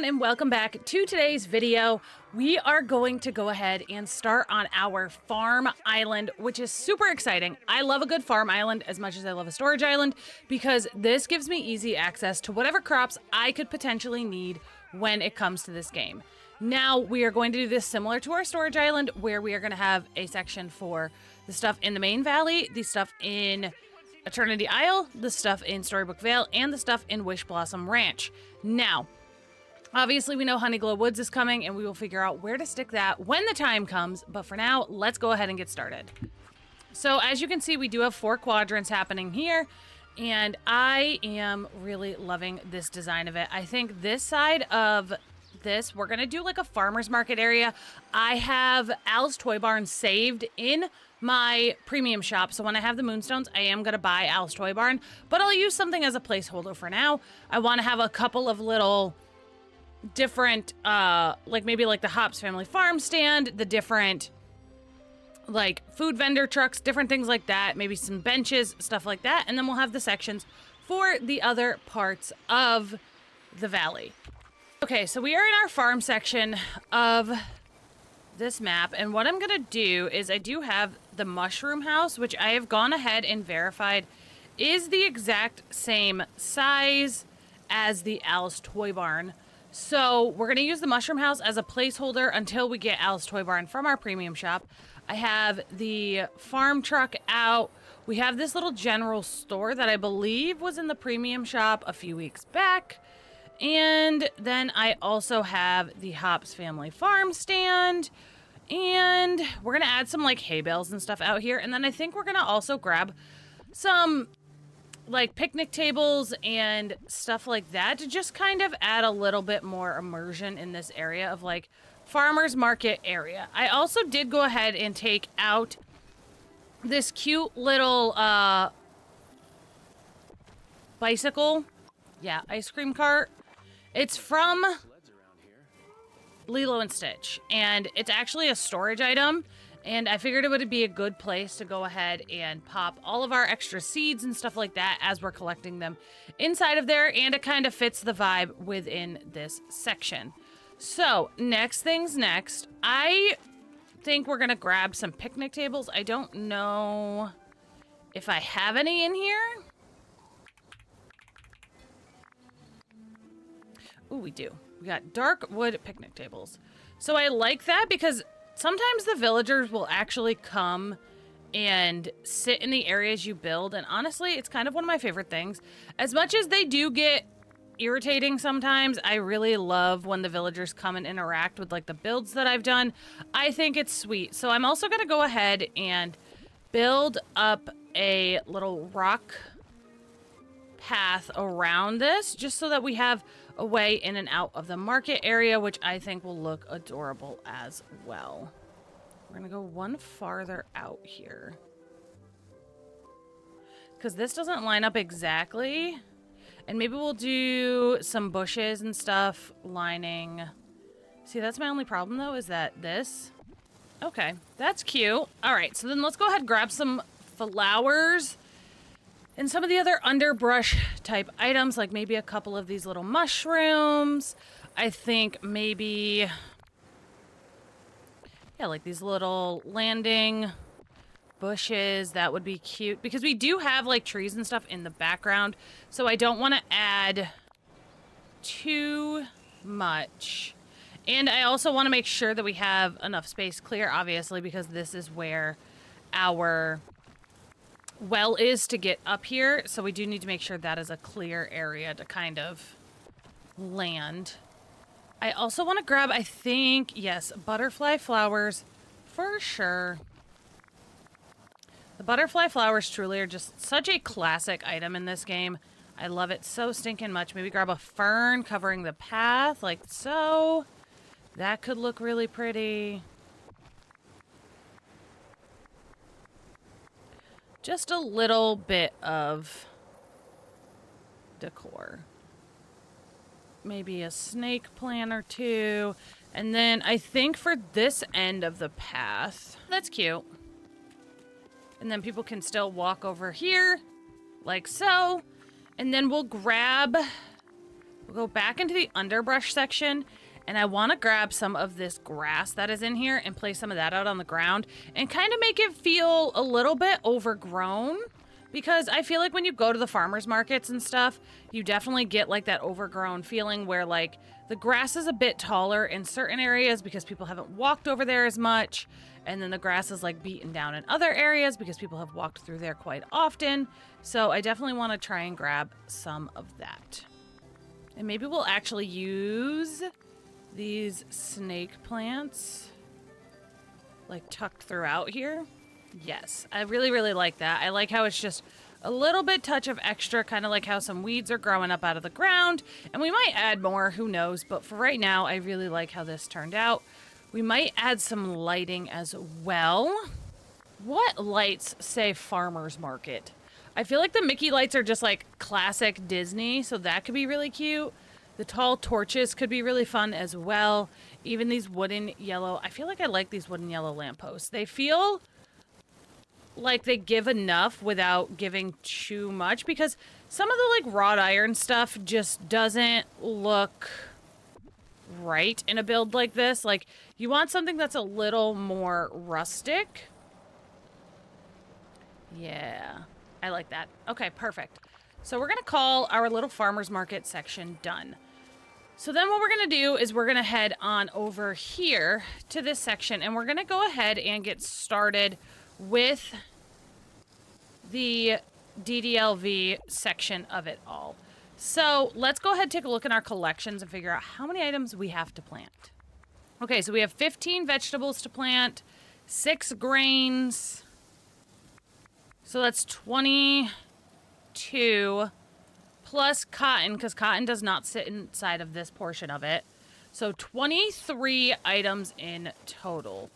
everyone, and welcome back to today's video. We are going to go ahead and start on our farm island, which is super exciting. I love a good farm island as much as I love a storage island because this gives me easy access to whatever crops I could potentially need when it comes to this game. Now, we are going to do this similar to our storage island, where we are going to have a section for the stuff in the main valley, the stuff in Eternity Isle, the stuff in Storybook Vale, and the stuff in Wish Blossom Ranch. Now, obviously we know Honeyglow Woods is coming, and we will figure out where to stick that when the time comes, but for now, let's go ahead and get started. So as you can see, we do have 4 quadrants happening here, and I am really loving this design of it. I think this side of this, we're gonna do like a farmer's market area. I have Al's Toy Barn saved in my premium shop, so when I have the moonstones, I am gonna buy Al's Toy Barn, but I'll use something as a placeholder for now. I want to have a couple of little different like maybe like the Hops Family Farm stand, the different like food vendor trucks, different things like that, maybe some benches, stuff like that, and then we'll have the sections for the other parts of the valley. Okay, so we are in our farm section of this map, and what I'm gonna do is I do have the mushroom house, which I have gone ahead and verified is the exact same size as the Al's Toy Barn. So we're gonna use the mushroom house as a placeholder until we get Al's Toy Barn from our premium shop. I have the farm truck out. We have this little general store that I believe was in the premium shop a few weeks back. And then I also have the Hops Family Farm stand. And we're going to add some like hay bales and stuff out here. And then I think we're going to also grab some like picnic tables and stuff like that to just kind of add a little bit more immersion in this area of like farmer's market area. I also did go ahead and take out this cute little bicycle. Yeah, ice cream cart. It's from Lilo and Stitch, and it's actually a storage item, and I figured it would be a good place to go ahead and pop all of our extra seeds and stuff like that as we're collecting them inside of there, and it kind of fits the vibe within this section. So, next things next, I think we're gonna grab some picnic tables. I don't know if I have any in here. Ooh, we do. We got dark wood picnic tables. So I like that because sometimes the villagers will actually come and sit in the areas you build. And honestly, it's kind of one of my favorite things. As much as they do get irritating sometimes, I really love when the villagers come and interact with like the builds that I've done. I think it's sweet. So I'm also going to go ahead and build up a little rock path around this just so that we have a way in and out of the market area, which I think will look adorable as well. We're gonna go one farther out here because this doesn't line up exactly, and maybe we'll do some bushes and stuff lining. See, that's my only problem though, is that this. Okay, that's cute. All right, so then let's go ahead and grab some flowers and some of the other underbrush type items, like maybe a couple of these little mushrooms. I think maybe, yeah, like these little landing bushes. That would be cute because we do have like trees and stuff in the background. So I don't want to add too much. And I also want to make sure that we have enough space clear, obviously, because this is where our well is to get up here, so we do need to make sure that is a clear area to kind of land. I also want to grab, I think, yes, butterfly flowers for sure. The butterfly flowers truly are just such a classic item in this game. I love it so stinking much. Maybe grab a fern covering the path like so. That could look really pretty. Just a little bit of decor. Maybe a snake plant or two. And then I think for this end of the path, that's cute. And then people can still walk over here like so. And then we'll grab We'll go back into the underbrush section, and I want to grab some of this grass that is in here and place some of that out on the ground and kind of make it feel a little bit overgrown, because I feel like when you go to the farmers markets and stuff, you definitely get like that overgrown feeling where like the grass is a bit taller in certain areas because people haven't walked over there as much, and then the grass is like beaten down in other areas because people have walked through there quite often. So I definitely want to try and grab some of that. And maybe we'll actually use these snake plants like tucked throughout here. Yes, I really, really like that. I like how it's just a little bit touch of extra, kind of like how some weeds are growing up out of the ground. And we might add more, who knows? But for right now, I really like how this turned out. We might add some lighting as well. What lights say farmer's market? I feel like the Mickey lights are just like classic Disney, so that could be really cute. The tall torches could be really fun as well. Even these wooden yellow, I feel like I like these wooden yellow lampposts. They feel like they give enough without giving too much, because some of the like wrought iron stuff just doesn't look right in a build like this. Like, you want something that's a little more rustic. Yeah, I like that. Okay, perfect. So we're gonna call our little farmer's market section done. So then what we're gonna do is we're gonna head on over here to this section, and we're gonna go ahead and get started with the DDLV section of it all. So let's go ahead and take a look in our collections and figure out how many items we have to plant. Okay, so we have 15 vegetables to plant, 6 grains. So that's 22 plus cotton, because cotton does not sit inside of this portion of it. So 23 items in total.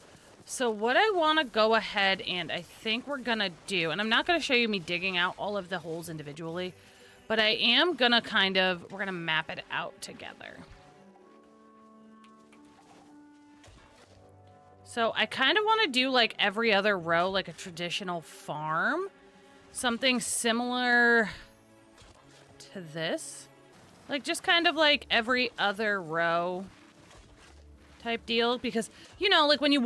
So what I want to go ahead and I think we're going to do, and I'm not going to show you me digging out all of the holes individually, but I am going to we're going to map it out together. So I kind of want to do like every other row, like a traditional farm. Something similar to this. Like just kind of like every other row type deal, because you know, like when the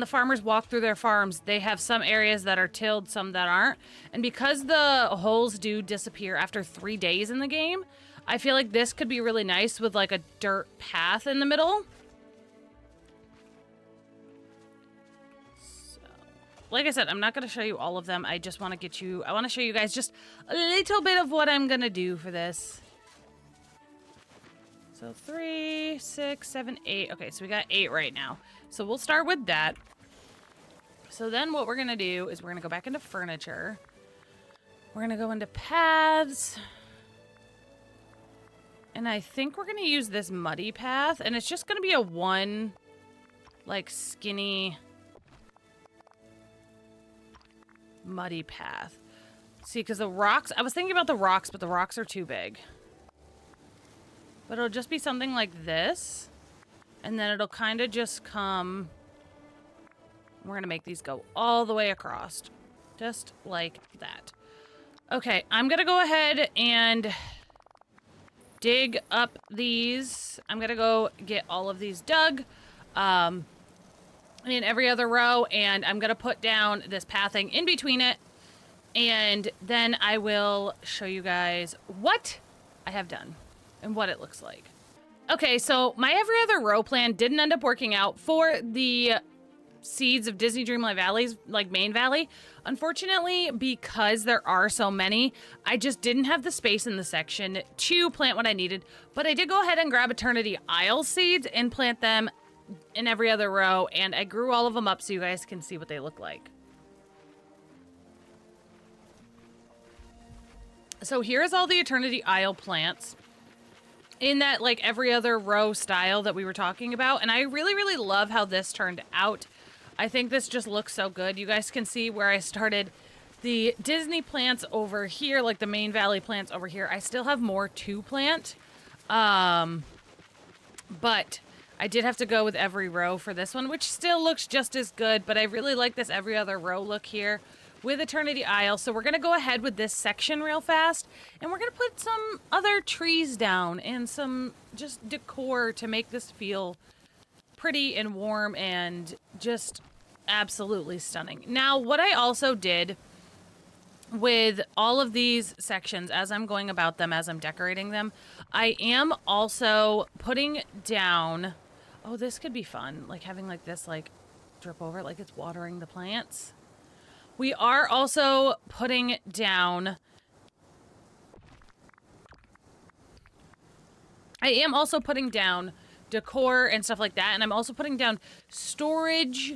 farmers walk through their farms, they have some areas that are tilled, some that aren't, and because the holes do disappear after 3 days in the game, I feel like this could be really nice with like a dirt path in the middle. So, like I said, I'm not going to show you all of them. I just want to I want to show you guys just a little bit of what I'm going to do for this. So 3, 6, 7, 8. Okay, so we got 8 right now. So we'll start with that. So then what we're going to do is we're going to go back into furniture. We're going to go into paths. And I think we're going to use this muddy path. And it's just going to be a one, like, skinny, muddy path. See, because the rocks, I was thinking about the rocks, but the rocks are too big. But it'll just be something like this. And then it'll kind of just come. We're going to make these go all the way across. Just like that. Okay, I'm going to go ahead and dig up these. I'm going to go get all of these dug in every other row. And I'm going to put down this pathing in between it. And then I will show you guys what I have done and what it looks like. Okay, so my every other row plan didn't end up working out for the seeds of Disney Dreamlight Valley's, like, main valley. Unfortunately, because there are so many, I just didn't have the space in the section to plant what I needed. But I did go ahead and grab Eternity Isle seeds and plant them in every other row, and I grew all of them up so you guys can see what they look like. So here's all the Eternity Isle plants in that, like, every other row style that we were talking about. And I really, really love how this turned out. I think this just looks so good. You guys can see where I started the Disney plants over here, like the main valley plants over here. I still have more to plant. But I did have to go with every row for this one, which still looks just as good. But I really like this every other row look here, with Eternity Isle. So we're going to go ahead with this section real fast, and we're going to put some other trees down and some just decor to make this feel pretty and warm and just absolutely stunning. Now, what I also did with all of these sections, as I'm going about them, as I'm decorating them, I am also putting down, oh, this could be fun, like having like this like drip over, like it's watering the plants. We are also putting down, I am also putting down decor and stuff like that, and I'm also putting down storage.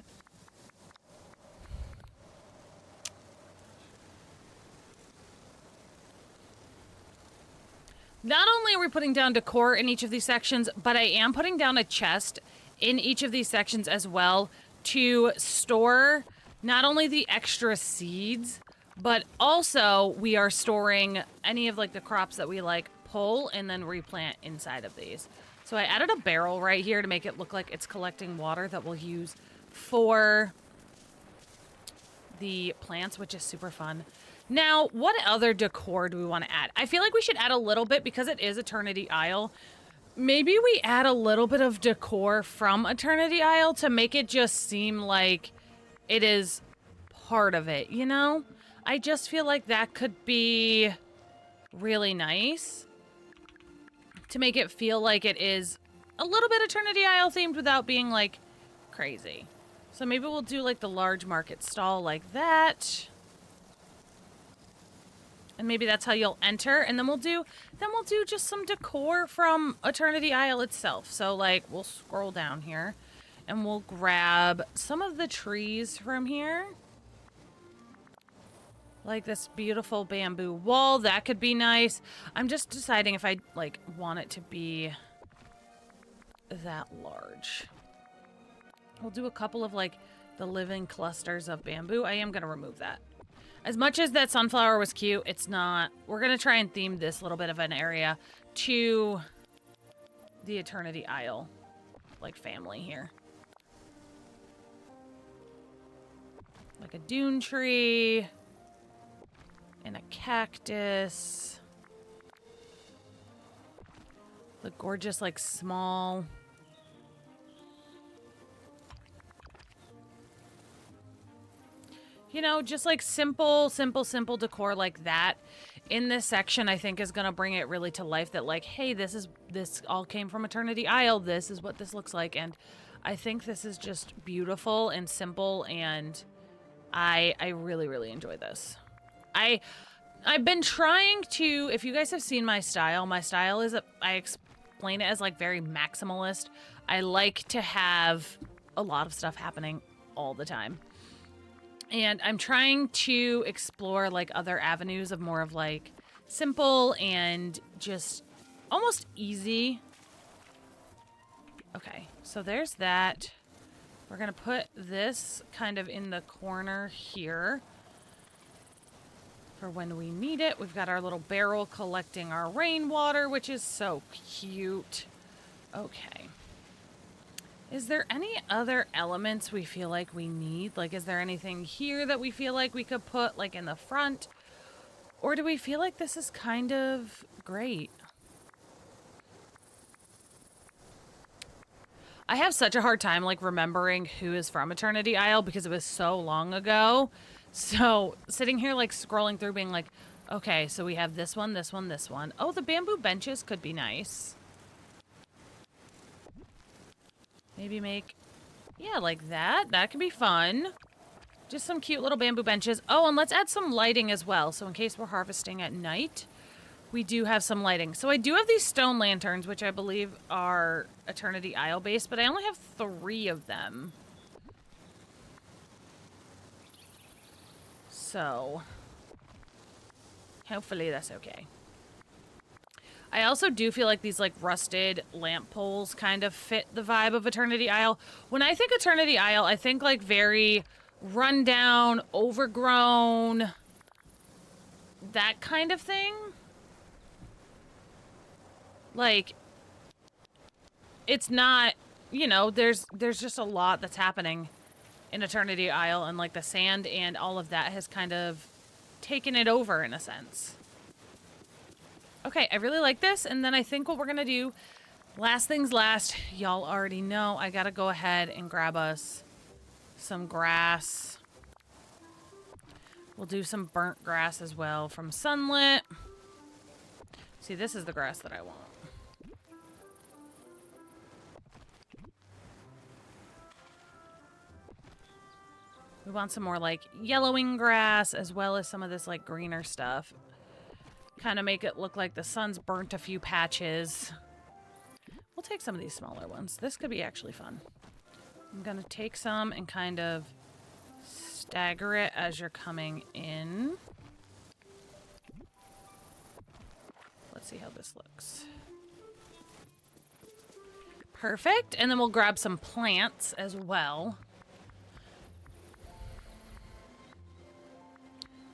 Not only are we putting down decor in each of these sections, but I am putting down a chest in each of these sections as well to store not only the extra seeds, but also we are storing any of like the crops that we like pull and then replant inside of these. So I added a barrel right here to make it look like it's collecting water that we'll use for the plants, which is super fun. Now, what other decor do we want to add? I feel like we should add a little bit because it is Eternity Isle. Maybe we add a little bit of decor from Eternity Isle to make it just seem like it is part of it, you know? I just feel like that could be really nice to make it feel like it is a little bit Eternity Isle themed without being like crazy. So maybe we'll do like the large market stall like that. And maybe that's how you'll enter, and then we'll do just some decor from Eternity Isle itself. So like we'll scroll down here and we'll grab some of the trees from here. Like this beautiful bamboo wall, that could be nice. I'm just deciding if I like want it to be that large. We'll do a couple of like the living clusters of bamboo. I am gonna remove that. As much as that sunflower was cute, it's not. We're going to try and theme this little bit of an area to the Eternity Isle, like, family here. Like a dune tree and a cactus. The gorgeous, like, small... You know, just like simple decor like that in this section, I think is going to bring it really to life that like, hey, this all came from Eternity Isle. This is what this looks like. And I think this is just beautiful and simple. And I really, really enjoy this. I've been trying to, if you guys have seen my style is, I explain it as like very maximalist. I like to have a lot of stuff happening all the time. And I'm trying to explore like other avenues of more of like simple and just almost easy. Okay, so there's that. We're gonna put this kind of in the corner here for when we need it. We've got our little barrel collecting our rainwater, which is so cute. Okay. Is there any other elements we feel like we need? Like, is there anything here that we feel like we could put, like, in the front? Or do we feel like this is kind of great? I have such a hard time, like, remembering who is from Eternity Isle because it was so long ago. So, sitting here, like, scrolling through being like, okay, so we have this one, this one, this one. Oh, the bamboo benches could be nice. Maybe make, yeah, like that. That could be fun. Just some cute little bamboo benches. Oh, and let's add some lighting as well. So in case we're harvesting at night, we do have some lighting. So I do have these stone lanterns, which I believe are Eternity Isle based, but I only have 3 of them. So hopefully that's okay. I also do feel like these, like, rusted lamp poles kind of fit the vibe of Eternity Isle. When I think Eternity Isle, I think, like, very rundown, overgrown, that kind of thing. Like, it's not, you know, there's just a lot that's happening in Eternity Isle, and like the sand and all of that has kind of taken it over in a sense. Okay, I really like this, and then I think what we're gonna do, last things last, y'all already know, I gotta go ahead and grab us some grass. We'll do some burnt grass as well from Sunlit. See, this is the grass that I want. We want some more like yellowing grass as well as some of this like greener stuff. Kind of make it look like the sun's burnt a few patches. We'll take some of these smaller ones. This could be actually fun. I'm going to take some and kind of stagger it as you're coming in. Let's see how this looks. Perfect. And then we'll grab some plants as well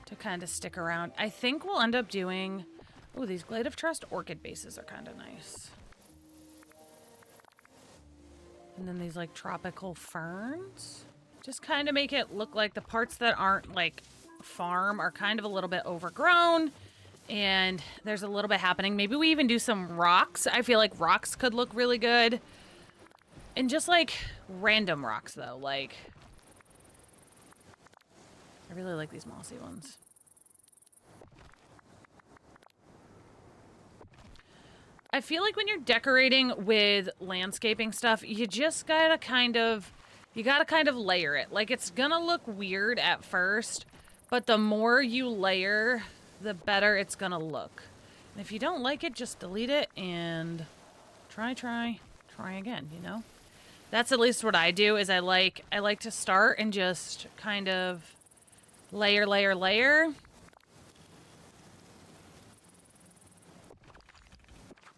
to kind of stick around. I think we'll end up doing... Oh, these Glade of Trust orchid bases are kind of nice. And then these like tropical ferns. Just kind of make it look like the parts that aren't like farm are kind of a little bit overgrown. And there's a little bit happening. Maybe we even do some rocks. I feel like rocks could look really good. And just like random rocks though. Like, I really like these mossy ones. I feel like when you're decorating with landscaping stuff, you just gotta kind of, layer it. Like, it's gonna look weird at first, but the more you layer, the better it's gonna look. And if you don't like it, just delete it and try again, you know? That's at least what I do, is I like to start and just kind of layer.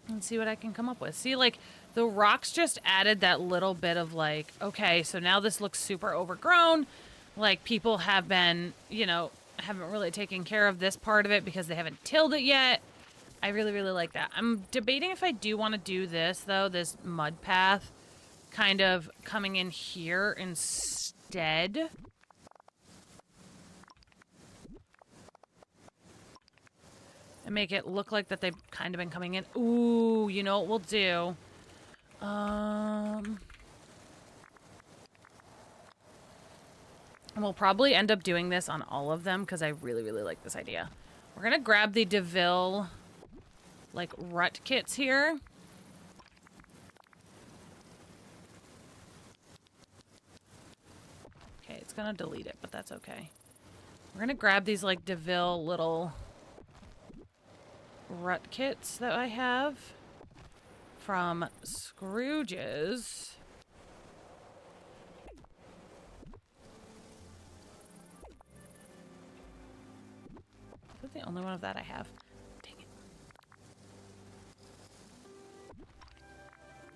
And see what I can come up with. See, like, the rocks just added that little bit of, like, okay, so now this looks super overgrown. Like, people have been, you know, haven't really taken care of this part of it because they haven't tilled it yet. I really, really like that. I'm debating if I do want to do this, though, this mud path kind of coming in here instead. And make it look like that they've kind of been coming in. Ooh, you know what we'll do? And we'll probably end up doing this on all of them because I really, really like this idea. We're going to grab the DeVille, like, rut kits here. Okay, it's going to delete it, but that's okay. We're going to grab these, like, DeVille little rut kits that I have from Scrooge's. Is that the only one of that I have? Dang it.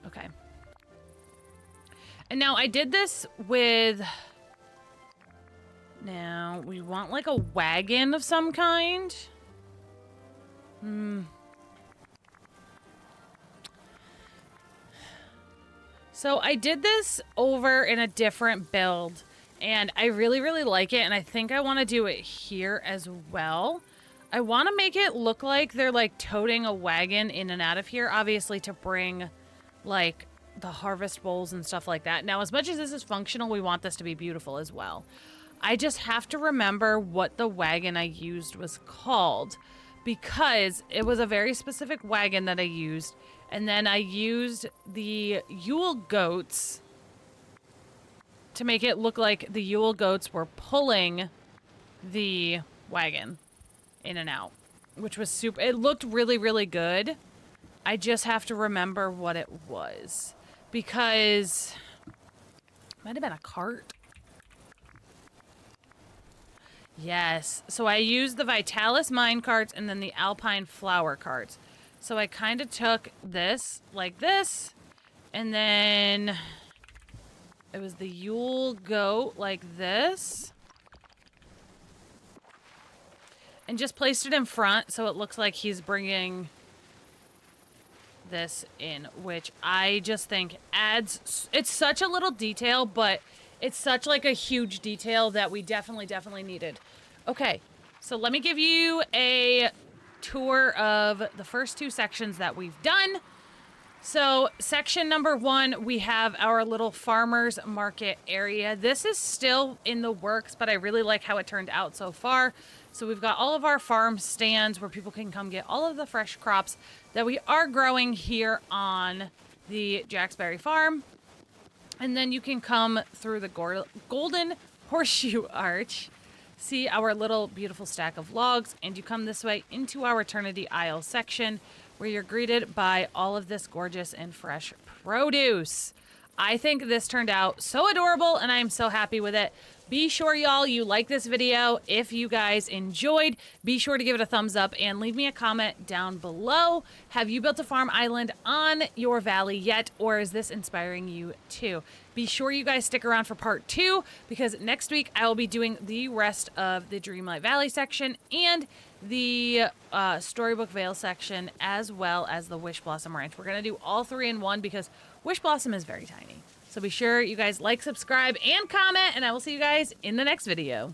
Okay. And now I did this with... Now, we want like a wagon of some kind. So I did this over in a different build, and I really, really like it, and I think I want to do it here as well. I want to make it look like they're, like, toting a wagon in and out of here, obviously to bring, like, the harvest bowls and stuff like that. Now, as much as this is functional, we want this to be beautiful as well. I just have to remember what the wagon I used was called, because it was a very specific wagon that I used, and then I used the Yule goats to make it look like the Yule goats were pulling the wagon in and out, which was super. It looked really, really good. I just have to remember what it was, because it might have been a cart. Yes. So I used the Vitalis mine carts and then the Alpine flower carts. So I kind of took this, like this, and then it was the Yule goat, like this, and just placed it in front so it looks like he's bringing this in, which I just think adds... It's such a little detail, but It's such like a huge detail that we definitely needed. Okay, so let me give you a tour of the first two sections that we've done. So section number 1, we have our little farmers market area. This is still in the works, but I really like how it turned out so far. So we've got all of our farm stands where people can come get all of the fresh crops that we are growing here on the Jacksberry farm. And then you can come through the golden horseshoe arch, see our little beautiful stack of logs, and you come this way into our Eternity Isle section where you're greeted by all of this gorgeous and fresh produce. I think this turned out so adorable and I am so happy with it. Be sure, y'all, you like this video. If you guys enjoyed, be sure to give it a thumbs up and leave me a comment down below. Have you built a farm island on your valley yet, or is this inspiring you too? Be sure you guys stick around for part 2 because next week I will be doing the rest of the Dreamlight Valley section and the Storybook Vale section, as well as the Wish Blossom Ranch. We're going to do all 3 in one because Wish Blossom is very tiny. So be sure you guys like, subscribe, and comment, and I will see you guys in the next video.